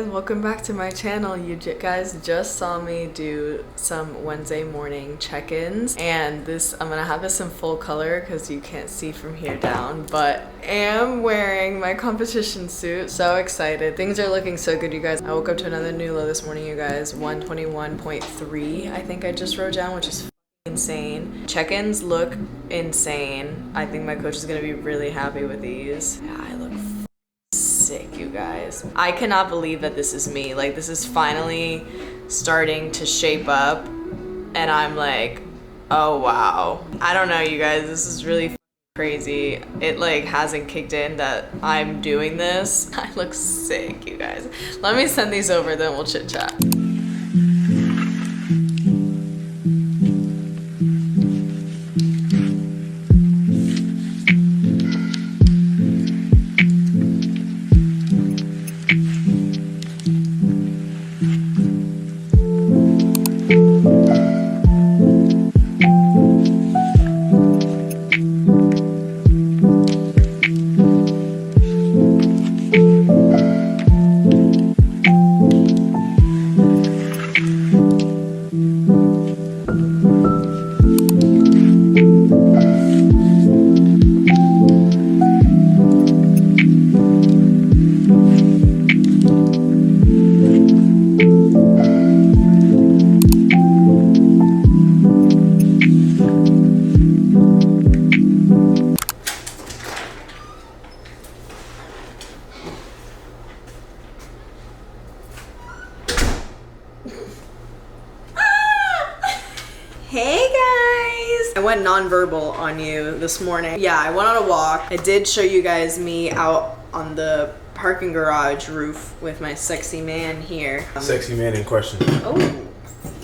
Welcome back to my channel. You guys just saw me do some Wednesday morning check-ins, and I'm gonna have this in full color because you can't see from here down, but am wearing my competition suit. So excited. Things are looking so good, you guys. I woke up to another new low this morning, you guys. 121.3 I think I just wrote down, which is insane. Check-ins look insane. I think my coach is gonna be really happy with these. Yeah, I look sick, you guys. I cannot believe that this is me. Like, this is finally starting to shape up, and I'm like, oh wow. I don't know, you guys, this is really crazy. It like hasn't kicked in that I'm doing this. I look sick, you guys. Let me send these over, then we'll chit chat. Hey guys! I went nonverbal on you this morning. Yeah, I went on a walk. I did show you guys me out on the parking garage roof with my sexy man here. Sexy man in question. Oh.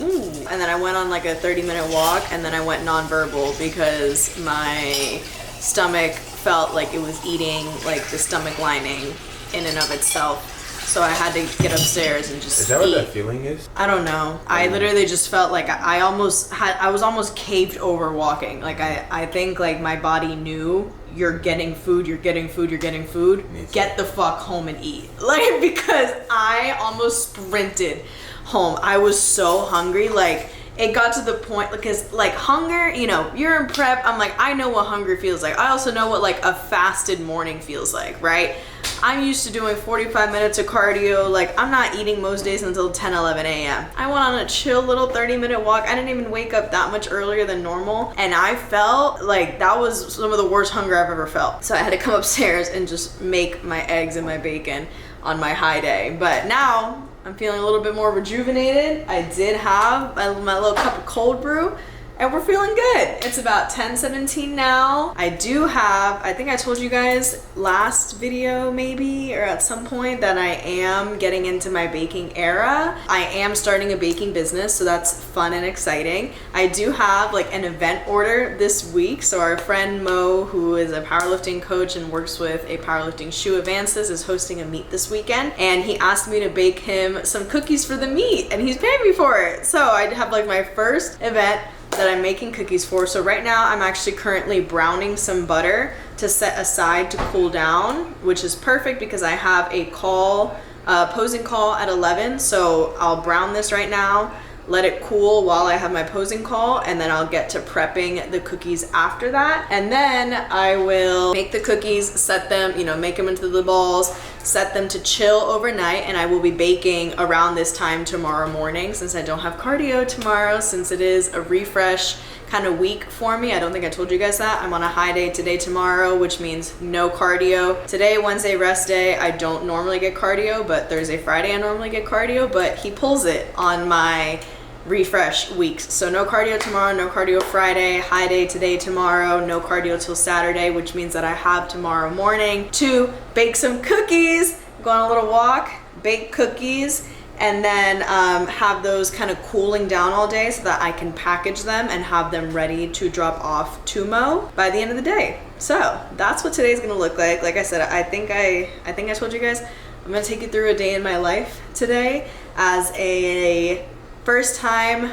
Ooh. And then I went on like a 30-minute walk, and then I went nonverbal because my stomach felt like it was eating like the stomach lining in and of itself. So I had to get upstairs and just Is that what that feeling is? I don't know. I literally just felt like I was almost caved over walking. Like I think like my body knew, you're getting food, you're getting food, you're getting food. Get the fuck home and eat. Like, because I almost sprinted home. I was so hungry. Like, it got to the point, because like hunger, you know, you're in prep. I'm like, I know what hunger feels like. I also know what like a fasted morning feels like, right? I'm used to doing 45 minutes of cardio. Like, I'm not eating most days until 10, 11 a.m. I went on a chill little 30-minute walk. I didn't even wake up that much earlier than normal. And I felt like that was some of the worst hunger I've ever felt. So I had to come upstairs and just make my eggs and my bacon on my high day. But now I'm feeling a little bit more rejuvenated. I did have my little cup of cold brew, and we're feeling good. It's about 10:17 now. I do have, I think I told you guys last video maybe, or at some point, that I am getting into my baking era. I am starting a baking business, so that's fun and exciting. I do have like an event order this week. So our friend Mo, who is a powerlifting coach and works with a powerlifting shoe Advances, is hosting a meet this weekend. And he asked me to bake him some cookies for the meet, and he's paying me for it. So I have like my first event that I'm making cookies for. So right now I'm actually currently browning some butter to set aside to cool down, which is perfect because I have a call posing call at 11, so I'll brown this right now, let it cool while I have my posing call, and then I'll get to prepping the cookies after that. And then I will make the cookies, set them, you know, make them into the balls, set them to chill overnight, and I will be baking around this time tomorrow morning since I don't have cardio tomorrow, since it is a refresh kind of week for me. I don't think I told you guys that. I'm on a high day today, tomorrow, which means no cardio. Today, Wednesday, rest day. I don't normally get cardio, but Thursday, Friday, I normally get cardio, but he pulls it on my refresh weeks. So no cardio tomorrow, no cardio Friday, high day today, tomorrow, no cardio till Saturday, which means that I have tomorrow morning to bake some cookies, go on a little walk, bake cookies, and then have those kind of cooling down all day so that I can package them and have them ready to drop off to Mo by the end of the day. So that's what today's gonna look like. Like I said, I think I told you guys, I'm gonna take you through a day in my life today as a first time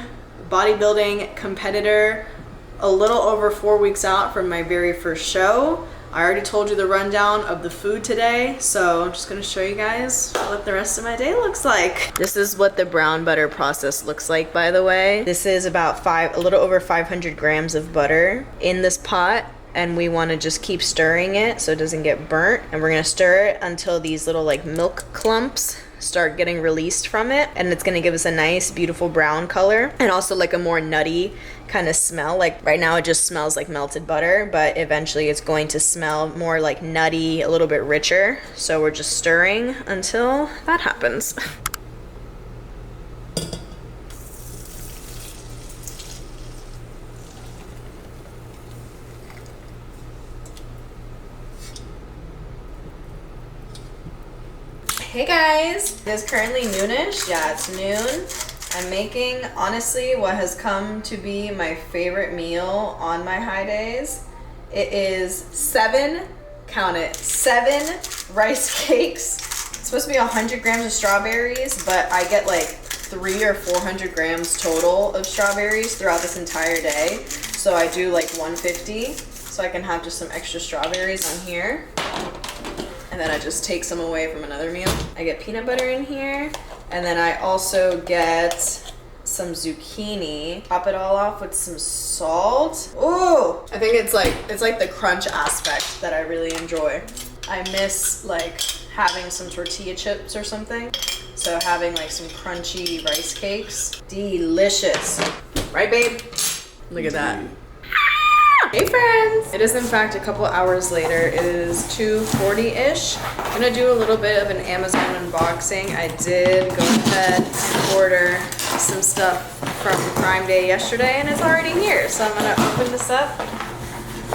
bodybuilding competitor, a little over 4 weeks out from my very first show. I already told you the rundown of the food today, so I'm just gonna show you guys what the rest of my day looks like. This is what the brown butter process looks like, by the way. This is about a little over 500 grams of butter in this pot, and we wanna just keep stirring it so it doesn't get burnt. And we're gonna stir it until these little like milk clumps start getting released from it, and it's gonna give us a nice beautiful brown color and also like a more nutty kind of smell. Like right now it just smells like melted butter, but eventually it's going to smell more like nutty, a little bit richer. So we're just stirring until that happens. Hey guys, it is currently noonish. Yeah, it's noon. I'm making, honestly, what has come to be my favorite meal on my high days. It is 7, count it, 7 rice cakes. It's supposed to be 100 grams of strawberries, but I get like 300 or 400 grams total of strawberries throughout this entire day. So I do like 150, so I can have just some extra strawberries on here. And then I just take some away from another meal. I get peanut butter in here, and then I also get some zucchini. Top it all off with some salt. Ooh! I think it's like the crunch aspect that I really enjoy. I miss like having some tortilla chips or something. So having like some crunchy rice cakes. Delicious. Right, babe? Look at that. Hey friends! It is in fact a couple hours later. It is 2:40-ish. I'm gonna do a little bit of an Amazon unboxing. I did go ahead and order some stuff from Prime Day yesterday, and it's already here. So I'm gonna open this up.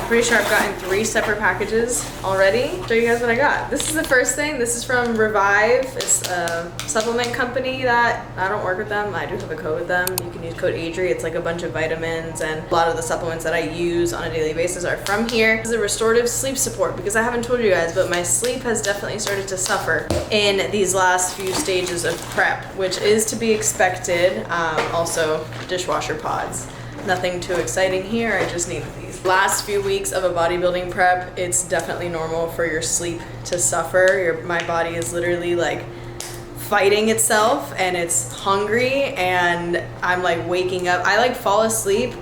Pretty sure I've gotten 3 separate packages already. Show you guys what I got. This is the first thing. This is from Revive. It's a supplement company that I don't work with them. I do have a code with them. You can use code Adri. It's like a bunch of vitamins, and a lot of the supplements that I use on a daily basis are from here. This is a restorative sleep support, because I haven't told you guys, but my sleep has definitely started to suffer in these last few stages of prep, which is to be expected. Also, dishwasher pods. Nothing too exciting here. I just need these. Last few weeks of a bodybuilding prep, it's definitely normal for your sleep to suffer. My body is literally like fighting itself, and it's hungry, and I'm like waking up. I like fall asleep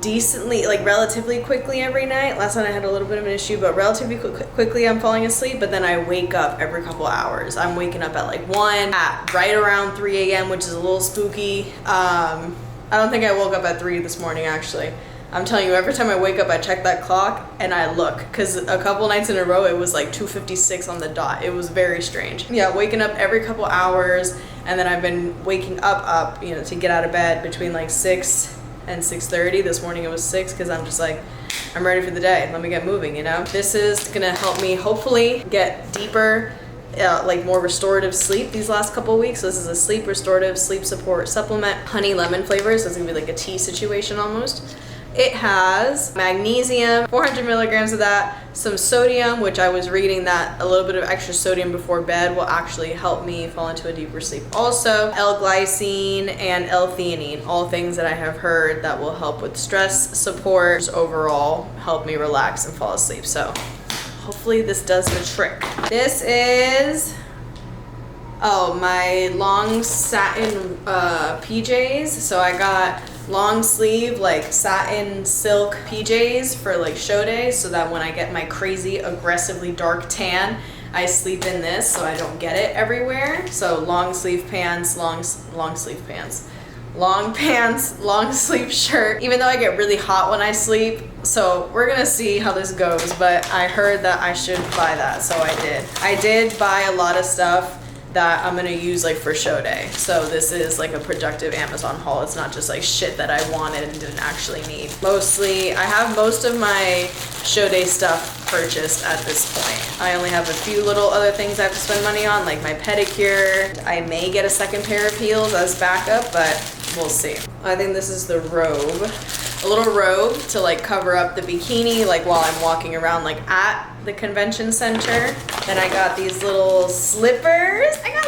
decently, like relatively quickly every night. Last night I had a little bit of an issue, but relatively quickly I'm falling asleep, but then I wake up every couple hours. I'm waking up at like 1, at right around 3 a.m., which is a little spooky. I don't think I woke up at 3 this morning, actually. I'm telling you, every time I wake up, I check that clock and I look, because a couple nights in a row, it was like 2:56 on the dot. It was very strange. Yeah, waking up every couple hours, and then I've been waking up, you know, to get out of bed between like 6 and 6:30. This morning it was 6, because I'm just like, I'm ready for the day. Let me get moving, you know? This is gonna help me hopefully get deeper, like more restorative sleep these last couple of weeks. So this is a sleep restorative sleep support supplement, honey lemon flavor, so it's gonna be like a tea situation almost. It has magnesium, 400 milligrams of that, some sodium, which I was reading that a little bit of extra sodium before bed will actually help me fall into a deeper sleep. Also, L-glycine and L-theanine, all things that I have heard that will help with stress support, just overall help me relax and fall asleep. So hopefully this does the trick. This is Oh, my long satin PJs. So I got long sleeve like satin silk PJs for like show day, so that when I get my crazy aggressively dark tan, I sleep in this so I don't get it everywhere. So long sleeve pants, long sleeve pants. Long pants, long sleeve shirt, even though I get really hot when I sleep. So we're gonna see how this goes, but I heard that I should buy that, so I did. I did buy a lot of stuff that I'm gonna use like for show day. So this is like a productive Amazon haul. It's not just like shit that I wanted and didn't actually need. Mostly, I have most of my show day stuff purchased at this point. I only have a few little other things I have to spend money on, like my pedicure. I may get a second pair of heels as backup, but we'll see. I think this is the robe. A little robe to like cover up the bikini like while I'm walking around like at the convention center. Then I got these little slippers. I got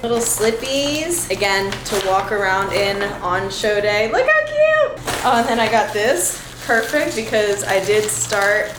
little slippies. Again, to walk around in on show day. Look how cute. Oh, and then I got this. Perfect, because I did start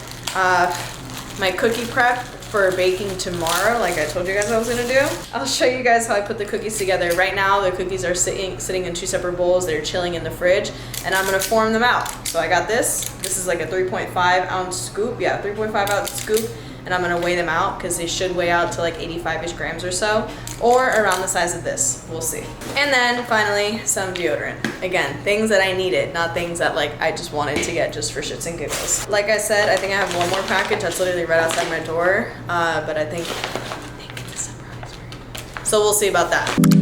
my cookie prep for baking tomorrow, like I told you guys I was gonna do. I'll show you guys how I put the cookies together. Right now, the cookies are sitting in 2 separate bowls. They're chilling in the fridge, and I'm gonna form them out. So I got this. This is like a 3.5 ounce scoop. Yeah, 3.5 ounce scoop. And I'm gonna weigh them out because they should weigh out to like 85-ish grams or so, or around the size of this. We'll see. And then finally, some deodorant. Again, things that I needed, not things that like I just wanted to get just for shits and giggles. Like I said, I think I have one more package that's literally right outside my door, but I think it's a surprise for you. So we'll see about that.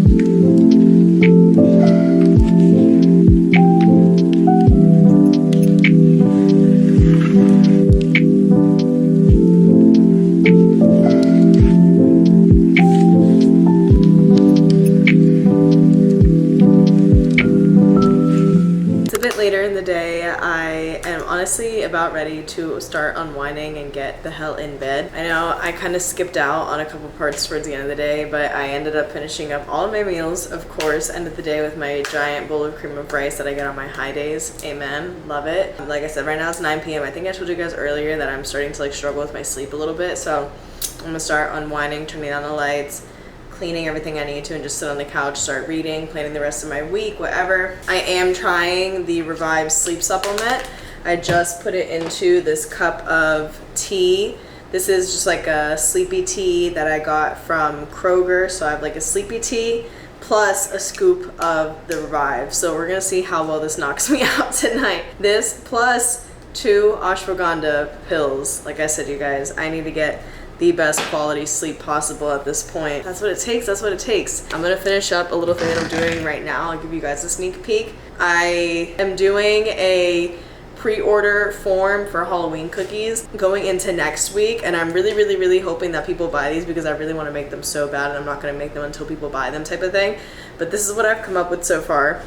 Later in the day, I am honestly about ready to start unwinding and get the hell in bed. I know I kind of skipped out on a couple parts towards the end of the day, but I ended up finishing up all of my meals, of course. Ended the day with my giant bowl of cream of rice that I get on my high days. Amen. Love it. Like I said, right now it's 9 p.m. I think I told you guys earlier that I'm starting to like struggle with my sleep a little bit, so I'm gonna start unwinding, turning on the lights, cleaning everything I need to, and just sit on the couch, start reading, planning the rest of my week, whatever. I am trying the Revive sleep supplement. I just put it into this cup of tea. This is just like a sleepy tea that I got from Kroger. So I have like a sleepy tea plus a scoop of the Revive. So we're gonna see how well this knocks me out tonight. This plus 2 ashwagandha pills. Like I said, you guys, I need to get the best quality sleep possible at this point. That's what it takes, that's what it takes. I'm gonna finish up a little thing that I'm doing right now. I'll give you guys a sneak peek. I am doing a pre-order form for Halloween cookies going into next week, and I'm really hoping that people buy these because I really wanna make them so bad, and I'm not gonna make them until people buy them type of thing. But this is what I've come up with so far.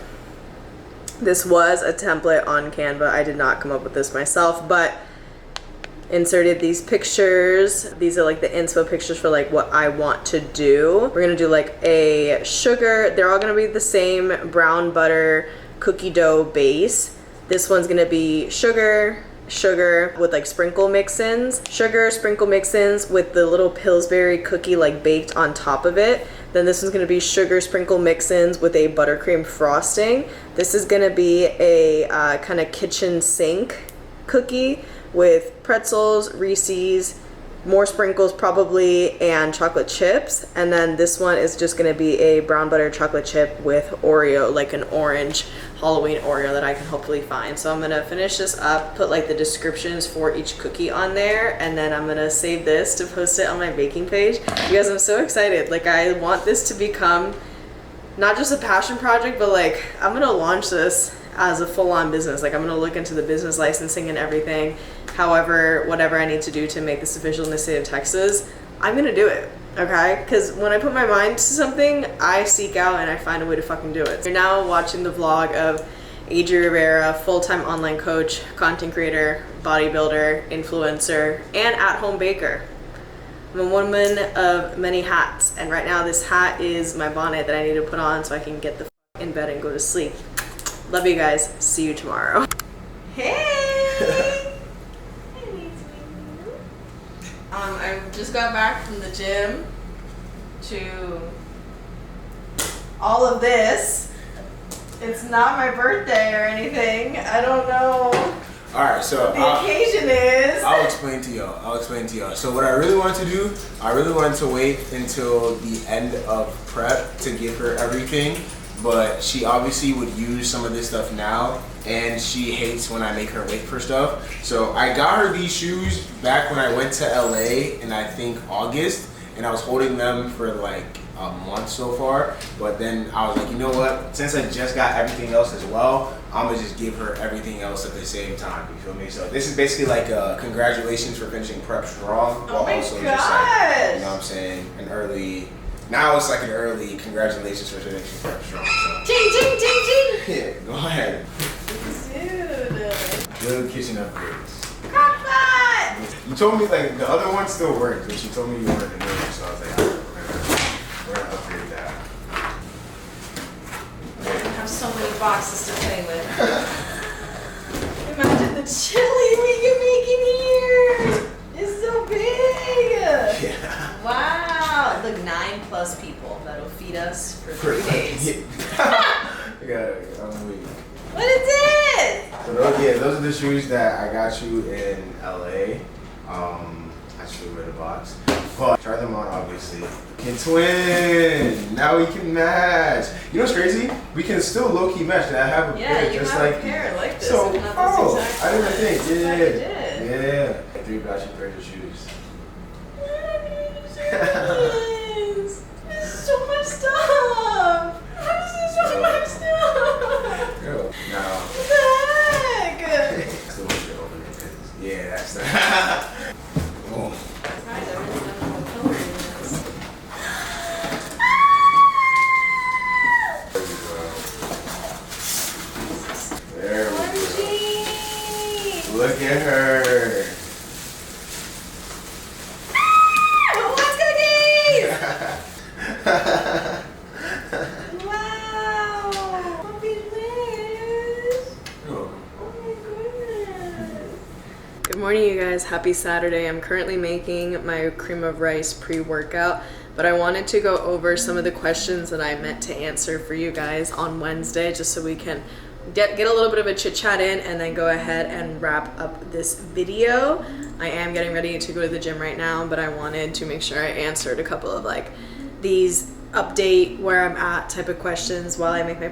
This was a template on Canva. I did not come up with this myself, but inserted these pictures. These are like the inspo pictures for like what I want to do. We're gonna do like a sugar, they're all gonna be the same brown butter cookie dough base. This one's gonna be sugar with like sprinkle mix-ins, sugar, sprinkle mix-ins with the little Pillsbury cookie like baked on top of it. Then this one's gonna be sugar sprinkle mix-ins with a buttercream frosting. This is gonna be a kind of kitchen sink cookie with pretzels, Reese's, more sprinkles probably, and chocolate chips. And then this one is just gonna be a brown butter chocolate chip with Oreo, like an orange Halloween Oreo that I can hopefully find. So I'm gonna finish this up, put like the descriptions for each cookie on there, and then I'm gonna save this to post it on my baking page. You guys, I'm so excited. Like, I want this to become not just a passion project, but like I'm gonna launch this as a full-on business. Like, I'm gonna look into the business licensing and everything. However, whatever I need to do to make this official in the state of Texas, I'm gonna do it, okay? Because when I put my mind to something, I seek out and I find a way to fucking do it. You're now watching the vlog of Adririvera, full-time online coach, content creator, bodybuilder, influencer, and at-home baker. I'm a woman of many hats, and right now this hat is my bonnet that I need to put on so I can get the fuck in bed and go to sleep. Love you guys. See you tomorrow. Hey! I just got back from the gym. to all of this. It's not my birthday or anything. I don't know Alright, so what the occasion is. I'll explain to y'all. So what I really wanted to do, I really wanted to wait until the end of prep to give her everything, but she obviously would use some of this stuff now, and she hates when I make her wait for stuff. So I got her these shoes back when I went to LA in I think August, and I was holding them for like a month so far, but then I was like, you know what, since I just got everything else as well, I'm gonna just give her everything else at the same time, you feel me? So this is basically like a congratulations for finishing prep strong, Oh my also gosh. just like, you know what I'm saying, now it's like an early congratulations for finishing prep strong. So. Ching, ching, ching, ching. Yeah, go ahead. Dude. Good kitchen upgrades. Crockpot. You told me like the other one still worked, but you told me you weren't in it, so I was like, alright, we're gonna upgrade that. I have so many boxes to play with. Imagine the chili we can make in here. It's so big. Yeah. Wow. Look, 9+ people that'll feed us for 3 days. Yeah, I'm weak. What is it? So those are the shoes that I got you in LA. I should wear the box. But try them on obviously. Can twin. Now we can match. You know what's crazy? We can still low-key match. And I have a pair You just have like a pair like this. So, if not this exact I didn't size. think. I Yeah. did. Yeah. 3 got you pairs of shoes. This is so much stuff. How is this so much stuff? Girl. Now. What the heck? Still want you to open it. 'Cause, yeah, that's the. Boom. Guys, I really don't know what color it is. There we go. Orangey. Look at her. Who wants cookies? Wow. Puppy Liz. Oh. Oh my goodness. Good morning, you guys. Happy Saturday. I'm currently making my cream of rice pre-workout, but I wanted to go over some of the questions that I meant to answer for you guys on Wednesday, just so we can get a little bit of a chit chat in and then go ahead and wrap up this video. I am getting ready to go to the gym right now, but I wanted to make sure I answered a couple of like these update where I'm at type of questions while I make my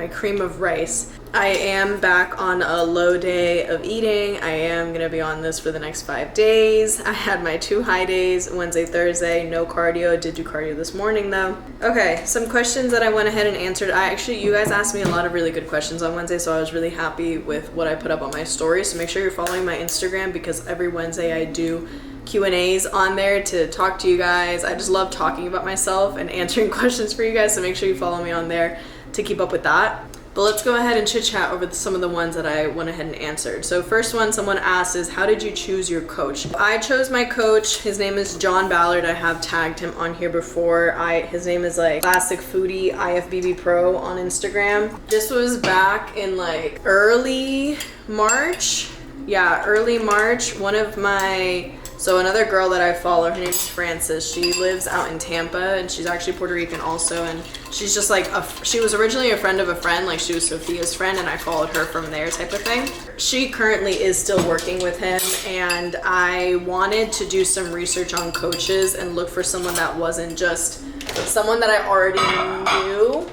cream of rice. I am back on a low day of eating. I am gonna be on this for the next 5 days. I had my 2 high days, Wednesday, Thursday, no cardio. Did do cardio this morning though. Okay, some questions that I went ahead and answered. You guys asked me a lot of really good questions on Wednesday, so I was really happy with what I put up on my story. So make sure you're following my Instagram, because every Wednesday I do Q&As on there to talk to you guys. I just love talking about myself and answering questions for you guys, so make sure you follow me on there to keep up with that. But let's go ahead and chit chat over some of the ones that I went ahead and answered. So first one someone asked is, how did you choose your coach? I chose my coach. His name is John Ballard. I have tagged him on here before. His name is like Classic Foodie IFBB Pro on Instagram. This was back in like early March. Yeah, early March. So another girl that I follow, her name's Frances. She lives out in Tampa, and she's actually Puerto Rican also, and she's just like she was originally a friend of a friend, like she was Sophia's friend, and I followed her from there type of thing. She currently is still working with him, and I wanted to do some research on coaches and look for someone that wasn't just someone that I already knew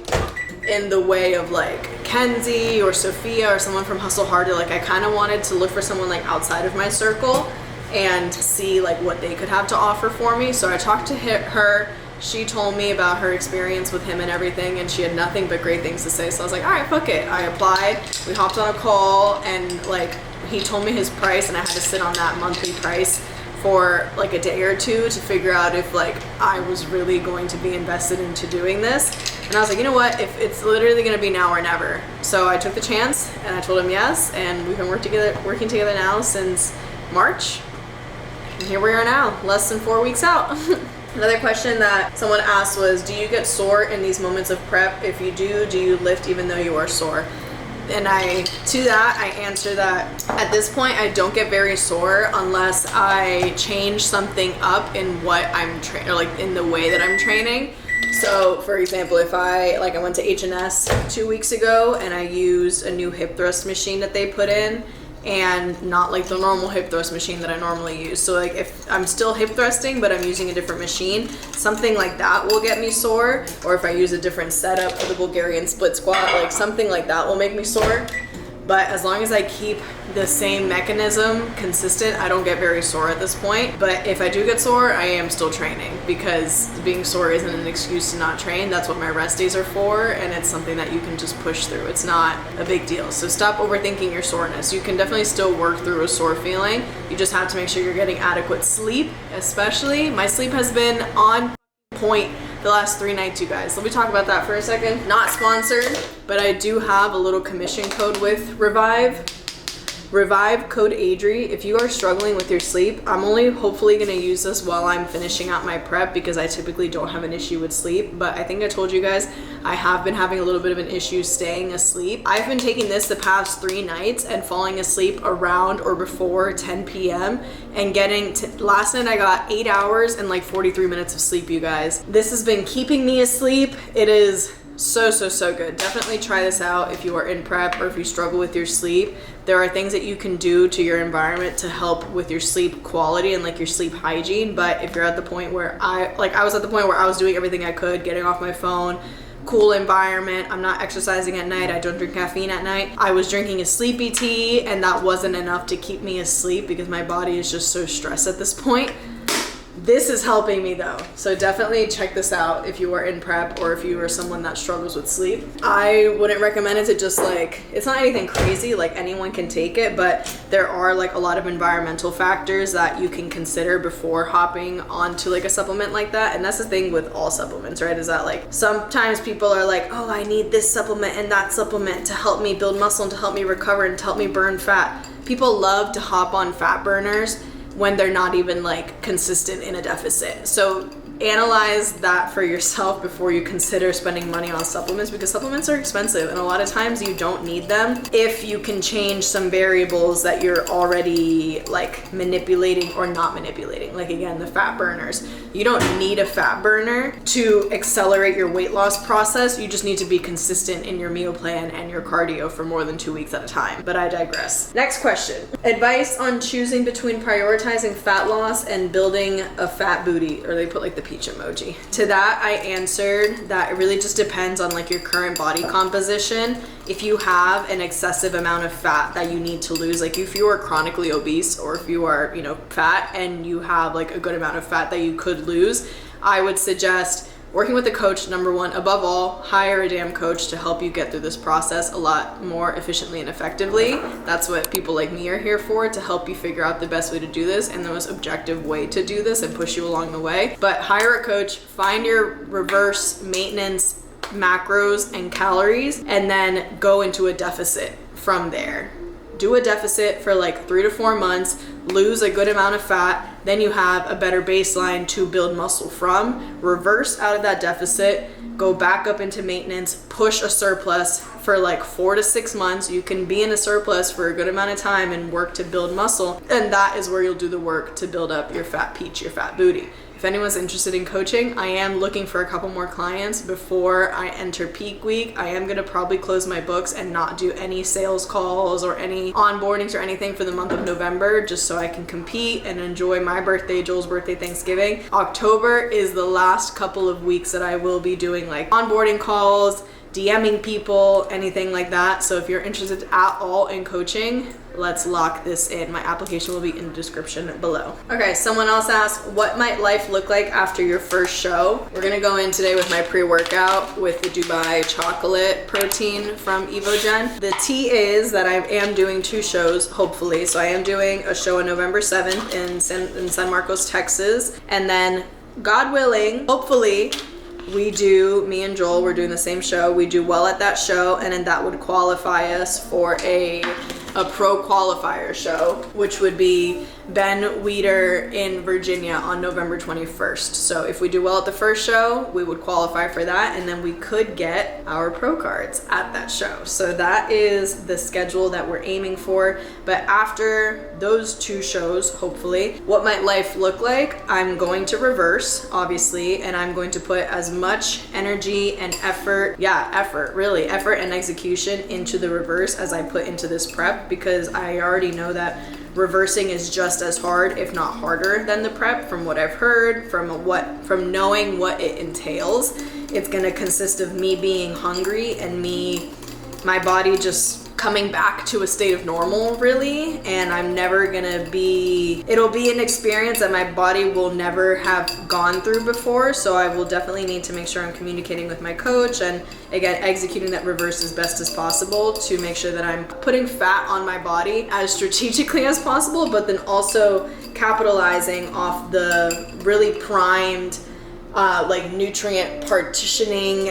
in the way of like Kenzie or Sophia or someone from Hustle Harder. Like I kind of wanted to look for someone like outside of my circle and see like what they could have to offer for me. So I talked to her. She told me about her experience with him and everything, and she had nothing but great things to say. So I was like, all right, fuck it. I applied. We hopped on a call, and like he told me his price, and I had to sit on that monthly price for like a day or two to figure out if like I was really going to be invested into doing this. And I was like, you know what, if it's literally gonna be now or never. So I took the chance and I told him yes, and we've been working together now since March. And here we are now, less than 4 weeks out. Another question that someone asked was, do you get sore in these moments of prep? If you do you lift even though you are sore? And I answer that at this point I don't get very sore unless I change something up in what I'm training, or like in the way that I'm training. So for example, if I went to H&S 2 weeks ago and I used a new hip thrust machine that they put in, and not like the normal hip thrust machine that I normally use. So like if I'm still hip thrusting but I'm using a different machine, something like that will get me sore. Or if I use a different setup for the Bulgarian split squat, like something like that will make me sore. But as long as I keep the same mechanism consistent, I don't get very sore at this point. But if I do get sore, I am still training, because being sore isn't an excuse to not train. That's what my rest days are for, and it's something that you can just push through. It's not a big deal. So stop overthinking your soreness. You can definitely still work through a sore feeling. You just have to make sure you're getting adequate sleep, especially. My sleep has been on point the last 3 nights, you guys. Let me talk about that for a second. Not sponsored, but I do have a little commission code with Revive. Revive code Adri. If you are struggling with your sleep, I'm only hopefully going to use this while I'm finishing out my prep, because I typically don't have an issue with sleep. But I think I told you guys I have been having a little bit of an issue staying asleep. I've been taking this the past 3 nights and falling asleep around or before 10 p.m. and getting to, last night I got 8 hours and like 43 minutes of sleep, you guys. This has been keeping me asleep. It is so good. Definitely try this out if you are in prep or if you struggle with your sleep. There are things that you can do to your environment to help with your sleep quality and like your sleep hygiene. But if you're at the point where I was at the point where I was doing everything I could, getting off my phone, cool environment, I'm not exercising at night, I don't drink caffeine at night, I was drinking a sleepy tea, and that wasn't enough to keep me asleep because my body is just so stressed at this point. This is helping me though, so definitely check this out if you are in prep or if you are someone that struggles with sleep. I wouldn't recommend it to just like, it's not anything crazy, like anyone can take it, but there are like a lot of environmental factors that you can consider before hopping onto like a supplement like that. And that's the thing with all supplements, right, is that like sometimes people are like, oh, I need this supplement and that supplement to help me build muscle and to help me recover and to help me burn fat. People love to hop on fat burners when they're not even like consistent in a deficit. So analyze that for yourself before you consider spending money on supplements, because supplements are expensive and a lot of times you don't need them if you can change some variables that you're already like manipulating or not manipulating. Like again, the fat burners. You don't need a fat burner to accelerate your weight loss process. You just need to be consistent in your meal plan and your cardio for more than 2 weeks at a time. But I digress. Next question. Advice on choosing between prioritizing fat loss and building a fat booty, or they put like the peach emoji. To that I answered that it really just depends on like your current body composition. If you have an excessive amount of fat that you need to lose, like if you are chronically obese or if you are, you know, fat and you have like a good amount of fat that you could lose, I would suggest working with a coach. Number one, above all, hire a damn coach to help you get through this process a lot more efficiently and effectively. That's what people like me are here for, to help you figure out the best way to do this and the most objective way to do this and push you along the way. But hire a coach, find your reverse maintenance macros and calories, and then go into a deficit from there. Do a deficit for like 3 to 4 months, lose a good amount of fat, then you have a better baseline to build muscle from. Reverse out of that deficit, go back up into maintenance, push a surplus for like 4 to 6 months. You can be in a surplus for a good amount of time and work to build muscle, and that is where you'll do the work to build up your fat peach, your fat booty. If anyone's interested in coaching, I am looking for a couple more clients before I enter peak week. I am gonna probably close my books and not do any sales calls or any onboardings or anything for the month of November, just so I can compete and enjoy my birthday, Joel's birthday, Thanksgiving. October is the last couple of weeks that I will be doing like onboarding calls, DMing people, anything like that. So if you're interested at all in coaching, let's lock this in. My application will be in the description below. Okay, someone else asked, what might life look like after your first show? We're gonna go in today with my pre-workout with the Dubai chocolate protein from Evogen. The tea is that I am doing 2 shows, hopefully. So I am doing a show on November 7th in San Marcos, Texas. And then, God willing, hopefully, me and Joel, we're doing the same show. We do well at that show, and then that would qualify us for a pro qualifier show, which would be Ben Weeder in Virginia on November 21st. So if we do well at the first show, we would qualify for that, and then we could get our pro cards at that show. So that is the schedule that we're aiming for. But after those 2 shows, hopefully, what might life look like? I'm going to reverse, obviously, and I'm going to put as much energy and effort and execution into the reverse as I put into this prep, because I already know that reversing is just as hard, if not harder, than the prep, from what I've heard, from knowing what it entails. It's gonna consist of me being hungry and my body just coming back to a state of normal, really, and I'm never gonna it'll be an experience that my body will never have gone through before, so I will definitely need to make sure I'm communicating with my coach and, again, executing that reverse as best as possible to make sure that I'm putting fat on my body as strategically as possible, but then also capitalizing off the really primed nutrient partitioning,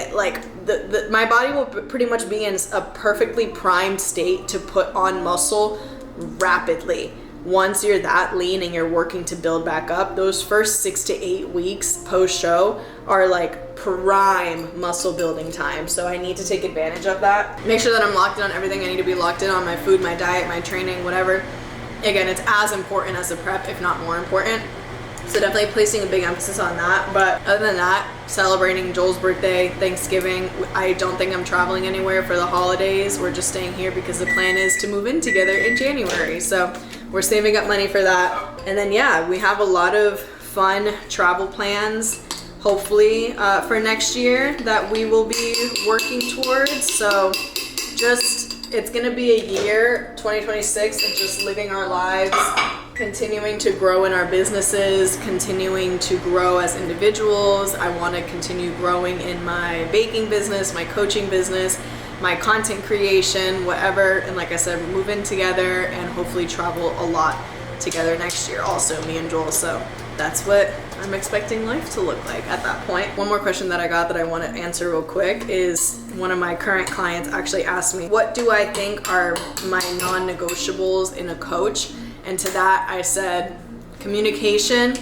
my body will pretty much be in a perfectly primed state to put on muscle rapidly. Once you're that lean and you're working to build back up, those first 6 to 8 weeks post-show are like prime muscle building time. So I need to take advantage of that. Make sure that I'm locked in on everything I need to be locked in on: my food, my diet, my training, whatever. Again, it's as important as the prep, if not more important. So definitely placing a big emphasis on that. But other than that, celebrating Joel's birthday, Thanksgiving. I don't think I'm traveling anywhere for the holidays. We're just staying here because the plan is to move in together in January. So we're saving up money for that. And then, yeah, we have a lot of fun travel plans, hopefully, for next year that we will be working towards. So it's gonna be a year, 2026, of just living our lives, continuing to grow in our businesses, continuing to grow as individuals. I want to continue growing in my baking business, my coaching business, my content creation, whatever. And like I said, move in together and hopefully travel a lot together next year, also me and Joel. So that's what I'm expecting life to look like at that point. One more question that I got that I want to answer real quick is, one of my current clients actually asked me, what do I think are my non-negotiables in a coach? And to that I said, communication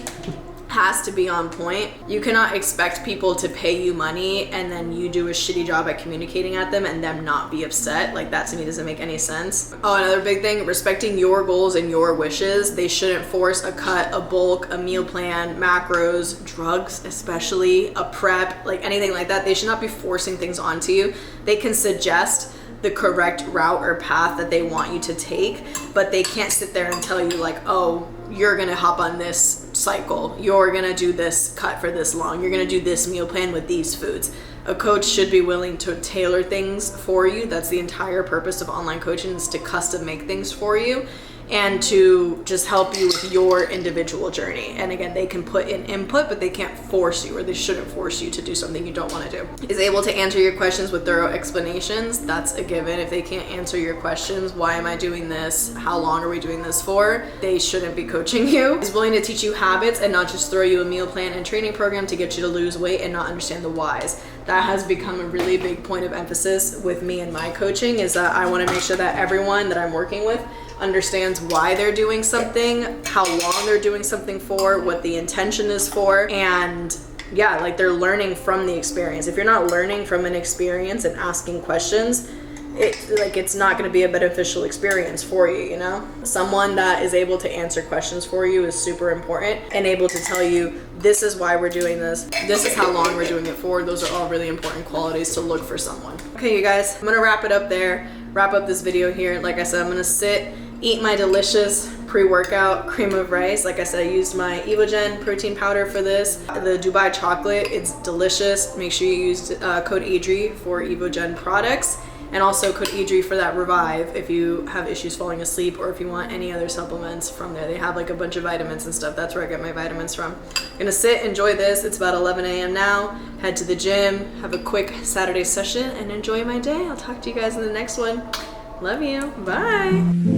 has to be on point. You cannot expect people to pay you money and then you do a shitty job at communicating at them and them not be upset. Like, that to me doesn't make any sense. Oh, another big thing, respecting your goals and your wishes. They shouldn't force a cut, a bulk, a meal plan, macros, drugs especially, a prep, like anything like that. They should not be forcing things onto you. They can suggest the correct route or path that they want you to take, but they can't sit there and tell you like, oh, you're gonna hop on this cycle, you're gonna do this cut for this long, you're gonna do this meal plan with these foods. A coach should be willing to tailor things for you. That's the entire purpose of online coaching, is to custom make things for you and to just help you with your individual journey. And again, they can put in input, but they can't force you, or they shouldn't force you to do something you don't want to do. Is able to answer your questions with thorough explanations. That's a given. If they can't answer your questions, why am I doing this? How long are we doing this for? They shouldn't be coaching you. Is willing to teach you habits and not just throw you a meal plan and training program to get you to lose weight and not understand the whys. That has become a really big point of emphasis with me and my coaching, is that I want to make sure that everyone that I'm working with understands why they're doing something, how long they're doing something for, what the intention is for, and yeah, like they're learning from the experience. If you're not learning from an experience and asking questions, it's not going to be a beneficial experience for you, you know? Someone that is able to answer questions for you is super important, and able to tell you, this is why we're doing this, this is how long we're doing it for. Those are all really important qualities to look for someone. Okay, you guys, I'm gonna wrap it up there, wrap up this video here. Like I said, I'm gonna sit, eat my delicious pre-workout cream of rice. Like I said, I used my Evogen protein powder for this. The Dubai chocolate, it's delicious. Make sure you use code ADRI for Evogen products, and also code ADRI for that Revive if you have issues falling asleep, or if you want any other supplements from there. They have like a bunch of vitamins and stuff. That's where I get my vitamins from. I'm gonna sit, enjoy this. It's about 11 a.m. now. Head to the gym, have a quick Saturday session, and enjoy my day. I'll talk to you guys in the next one. Love you. Bye.